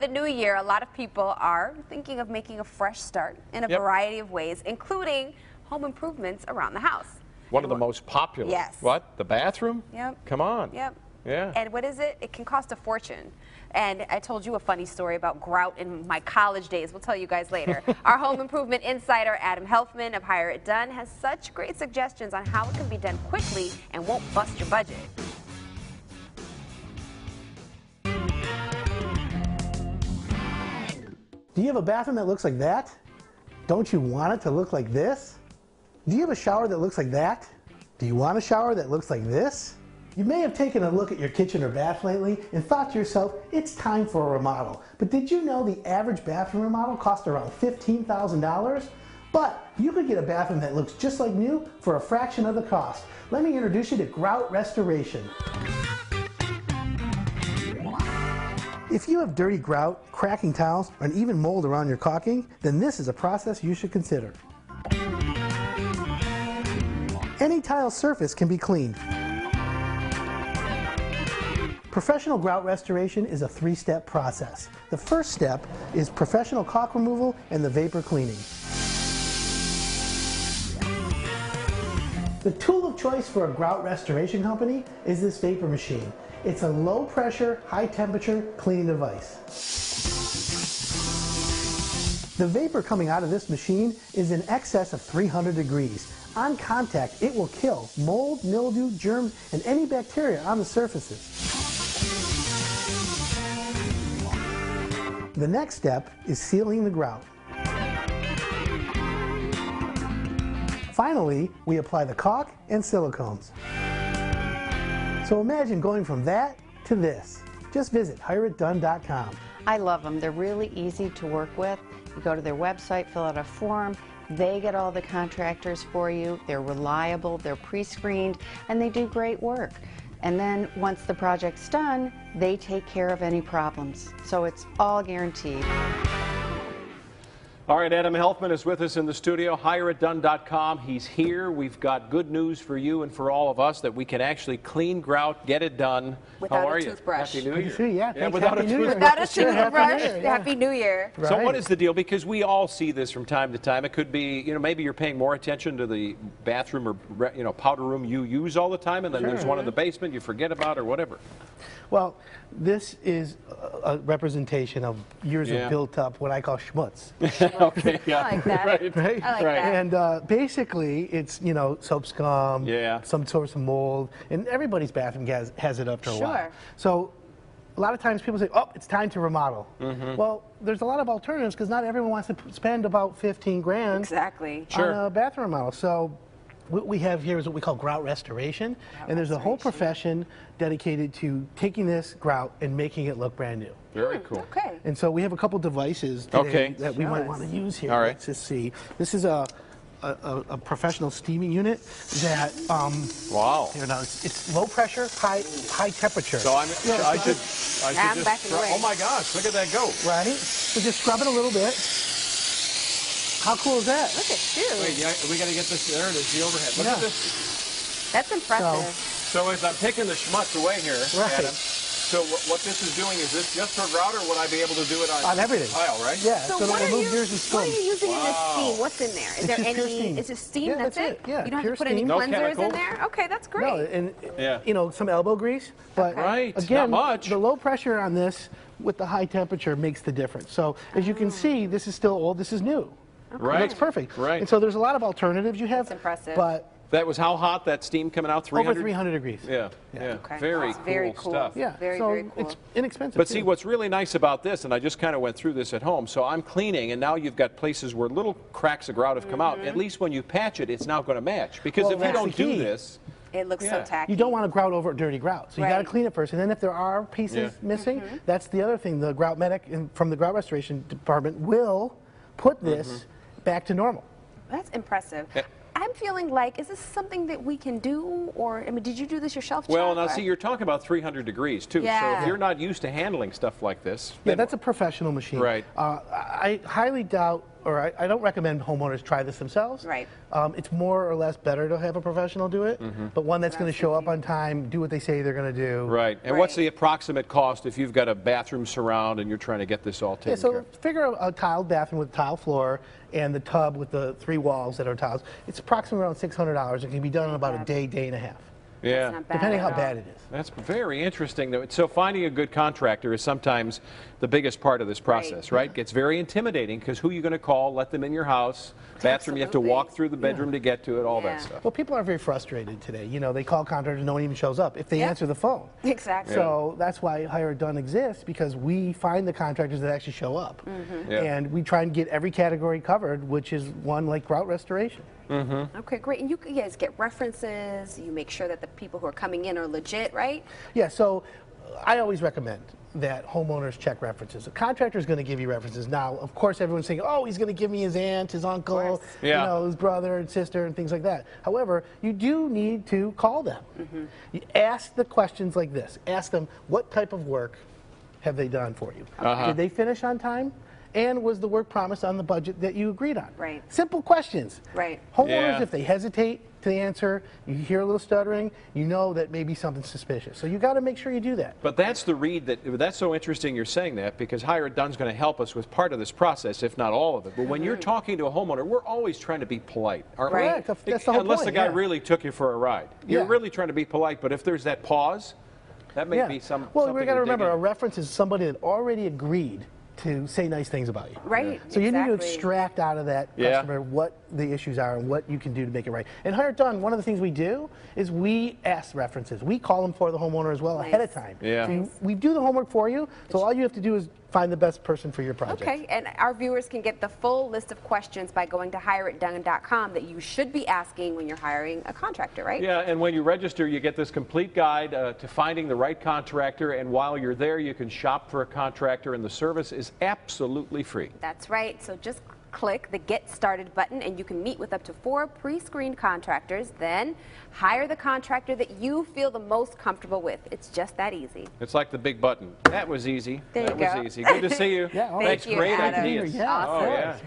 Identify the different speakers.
Speaker 1: The new year, a lot of people are thinking of making a fresh start in a variety of ways, including home improvements around the house.
Speaker 2: One of the most popular.
Speaker 1: Yes.
Speaker 2: What? The bathroom?
Speaker 1: Yep.
Speaker 2: Come on.
Speaker 1: Yep.
Speaker 2: Yeah.
Speaker 1: And what is it? It can cost a fortune. And I told you a funny story about grout in my college days. We'll tell you guys later. Our home improvement insider, Adam Helfman of Hire It Done, has such great suggestions on how it can be done quickly and won't bust your budget.
Speaker 3: Do you have a bathroom that looks like that? Don't you want it to look like this? Do you have a shower that looks like that? Do you want a shower that looks like this? You may have taken a look at your kitchen or bath lately and thought to yourself, it's time for a remodel. But did you know the average bathroom remodel costs around $15,000? But you could get a bathroom that looks just like new for a fraction of the cost. Let me introduce you to grout restoration. If you have dirty grout, cracking tiles, or even mold around your caulking, then this is a process you should consider. Any tile surface can be cleaned. Professional grout restoration is a three-step process. The first step is professional caulk removal and the vapor cleaning. The tool of choice for a grout restoration company is this vapor machine. It's a low-pressure, high-temperature cleaning device. The vapor coming out of this machine is in excess of 300 degrees. On contact, it will kill mold, mildew, germs, and any bacteria on the surfaces. The next step is sealing the grout. Finally, we apply the caulk and silicones. So imagine going from that to this. Just visit hireitdone.com.
Speaker 4: I love them. They're really easy to work with. You go to their website, fill out a form. They get all the contractors for you. They're reliable, they're pre-screened, and they do great work. And then once the project's done, they take care of any problems. So it's all guaranteed.
Speaker 2: All right, Adam Helfman is with us in the studio, hireitdone.com. He's here. We've got good news for you and for all of us that we can actually clean grout, get it done.
Speaker 1: Without
Speaker 2: How
Speaker 1: a
Speaker 2: are you?
Speaker 1: toothbrush.
Speaker 2: Happy New Year.
Speaker 3: Yeah,
Speaker 2: without a toothbrush.
Speaker 1: Without a
Speaker 3: Sure,
Speaker 1: toothbrush.
Speaker 3: Happy New Year.
Speaker 1: Happy New Year.
Speaker 2: So what is the deal? Because we all see this from time to time. It could be, you know, maybe you're paying more attention to the bathroom or, you know, powder room you use all the time, and then there's one in the basement you forget about or whatever.
Speaker 3: Well, this is a representation of years of built up, what I call schmutz.
Speaker 2: Okay, yeah.
Speaker 1: I like that.
Speaker 2: Right.
Speaker 3: Right?
Speaker 1: I like that.
Speaker 3: And basically, it's, you know, soap scum,
Speaker 2: Yeah.
Speaker 3: some sort of mold, and everybody's bathroom has it after a while. So a lot of times people say, oh, it's time to remodel. Well, there's a lot of alternatives because not everyone wants to spend about 15 grand
Speaker 1: Exactly.
Speaker 3: on a bathroom remodel. So what we have here is what we call grout restoration, and there's a whole profession dedicated to taking this grout and making it look brand new.
Speaker 2: Very cool.
Speaker 1: Okay.
Speaker 3: And so we have a couple devices today that we might want to use here.
Speaker 2: All right.
Speaker 3: Let's just see. This is a professional steaming unit that
Speaker 2: Wow.
Speaker 3: you know, it's low pressure, high temperature.
Speaker 2: So I should
Speaker 1: I'm
Speaker 2: just
Speaker 1: backing away.
Speaker 2: oh my gosh, look at that go.
Speaker 3: Right. So just scrub it a little bit. How cool is that?
Speaker 1: Look at you.
Speaker 2: Wait, we got to get this. There it is, the overhead. Look at this.
Speaker 1: That's impressive.
Speaker 2: So as I'm taking the schmutz away here, Adam, so what this is doing, is this just for grout, or would I be able to do it on
Speaker 3: everything?
Speaker 2: Tile, right?
Speaker 3: Yeah.
Speaker 1: So
Speaker 3: it'll
Speaker 1: what are
Speaker 3: remove
Speaker 1: you
Speaker 3: gears and
Speaker 1: what are
Speaker 3: scum.
Speaker 1: you using in this steam? What's in there? Is there
Speaker 3: just pure
Speaker 1: any?
Speaker 3: steam.
Speaker 1: It's just steam.
Speaker 3: Yeah,
Speaker 1: that's it.
Speaker 3: Yeah.
Speaker 1: You don't have
Speaker 3: pure
Speaker 1: to put any
Speaker 3: steam.
Speaker 2: No
Speaker 1: cleansers in
Speaker 2: chemicals.
Speaker 1: there. Okay, that's great.
Speaker 3: No, and you know, some elbow grease, but
Speaker 2: Right,
Speaker 3: again,
Speaker 2: not much.
Speaker 3: the low pressure on this with the high temperature makes the difference. So as you can see, this is still old, this is new.
Speaker 2: Right.
Speaker 3: That's perfect.
Speaker 2: Right.
Speaker 3: And so there's a lot of alternatives you have.
Speaker 1: That's impressive.
Speaker 3: But
Speaker 2: That was how hot that steam coming out? 300?
Speaker 3: over 300 degrees.
Speaker 2: Yeah.
Speaker 1: Okay.
Speaker 2: Very,
Speaker 1: That's
Speaker 2: cool
Speaker 1: very cool.
Speaker 2: stuff.
Speaker 3: Yeah.
Speaker 1: Very,
Speaker 3: so
Speaker 1: very cool.
Speaker 3: it's inexpensive.
Speaker 2: But
Speaker 3: too.
Speaker 2: see, what's really nice about this, and I just kind of went through this at home, so I'm cleaning, and now you've got places where little cracks of grout have come out. At least when you patch it, it's now going to match. Because
Speaker 3: Well,
Speaker 2: if you
Speaker 3: that's
Speaker 2: don't
Speaker 3: the
Speaker 2: do
Speaker 3: key.
Speaker 2: this,
Speaker 1: It looks so tacky.
Speaker 3: you don't want to grout over dirty grout. So you got to
Speaker 1: Right.
Speaker 3: clean it first. And then if there are pieces missing, that's the other thing. The grout medic from the grout restoration department will put this back to normal.
Speaker 1: That's impressive.
Speaker 2: Yeah.
Speaker 1: I'm feeling like, is this something that we can do, or I mean, did you do this yourself?
Speaker 2: well,
Speaker 1: Chuck,
Speaker 2: now
Speaker 1: or-
Speaker 2: see, you're talking about 300 degrees too. So
Speaker 1: Yeah.
Speaker 2: if you're not used to handling stuff like this,
Speaker 3: Yeah,
Speaker 2: then
Speaker 3: that's a professional machine.
Speaker 2: Right.
Speaker 3: I highly doubt I don't recommend homeowners try this themselves.
Speaker 1: Right.
Speaker 3: It's more or less better to have a professional do it, but one that's going to show up on time, do what they say they're going to do.
Speaker 2: Right. And what's the approximate cost if you've got a bathroom surround and you're trying to get this all taken care of?
Speaker 3: Figure a tiled bathroom with tile floor and the tub with the 3 walls that are tiles. It's approximately around $600. It can be done in about a day, day and a half.
Speaker 2: Yeah.
Speaker 1: Not bad
Speaker 3: Depending
Speaker 1: at
Speaker 3: how
Speaker 1: all.
Speaker 3: bad it is.
Speaker 2: That's very interesting, though. So finding a good contractor is sometimes the biggest part of this process, right? Gets very intimidating because who are you going to call? Let them in your house. Bathroom, you have to walk through the bedroom to get to it, all that stuff.
Speaker 3: Well, people are very frustrated today. You know, they call contractors, no one even shows up if they answer the phone.
Speaker 1: Exactly.
Speaker 3: So that's why Hire It Done exists, because we find the contractors that actually show up. And we try and get every category covered, which is one like grout restoration.
Speaker 1: Okay, great. And you guys get references. You make sure that the people who are coming in are legit, right?
Speaker 3: Yeah, so I always recommend that homeowners check references. The contractor is going to give you references. Now, of course, everyone's saying, oh, he's going to give me his aunt, his uncle, you know, his brother and sister and things like that. However, you do need to call them. You ask the questions like this. Ask them, what type of work have they done for you? Did they finish on time? And was the work promised on the budget that you agreed on?
Speaker 1: Right.
Speaker 3: Simple questions.
Speaker 1: Right.
Speaker 3: Homeowners, if they hesitate to answer, you hear a little stuttering, you know that maybe something's suspicious. So you got to make sure you do that.
Speaker 2: But that's the read that's so interesting you're saying that, because Hire It Done's going to help us with part of this process, if not all of it. But when you're talking to a homeowner, we're always trying to be polite, aren't we?
Speaker 3: Correct. That's the whole
Speaker 2: Unless
Speaker 3: point,
Speaker 2: the guy really took you for a ride. You're really trying to be polite, but if there's that pause, that may be something.
Speaker 3: Well, we've got to remember, a reference is somebody that already agreed to say nice things about you.
Speaker 1: Right.
Speaker 3: So you need to extract out of that customer what the issues are and what you can do to make it right. And Hire It Done, one of the things we do is we ask references. We call them for the homeowner as well ahead of time. So we do the homework for you, so all you have to do is find the best person for your project.
Speaker 1: Okay, and our viewers can get the full list of questions by going to hireitdone.com that you should be asking when you're hiring a contractor, right?
Speaker 2: Yeah, and when you register, you get this complete guide to finding the right contractor, and while you're there, you can shop for a contractor, and the service is absolutely free.
Speaker 1: That's right. So just click the Get Started button, and you can meet with up to 4 pre-screened contractors. Then hire the contractor that you feel the most comfortable with. It's just that easy.
Speaker 2: It's like the big button. That was easy.
Speaker 1: There you
Speaker 2: that
Speaker 1: go.
Speaker 2: was easy. Good to see you.
Speaker 3: Yeah,
Speaker 2: Thanks.
Speaker 1: Thank you,
Speaker 2: Great
Speaker 1: Adam.
Speaker 2: ideas.
Speaker 3: Yeah,
Speaker 1: Awesome.
Speaker 2: Oh, yeah.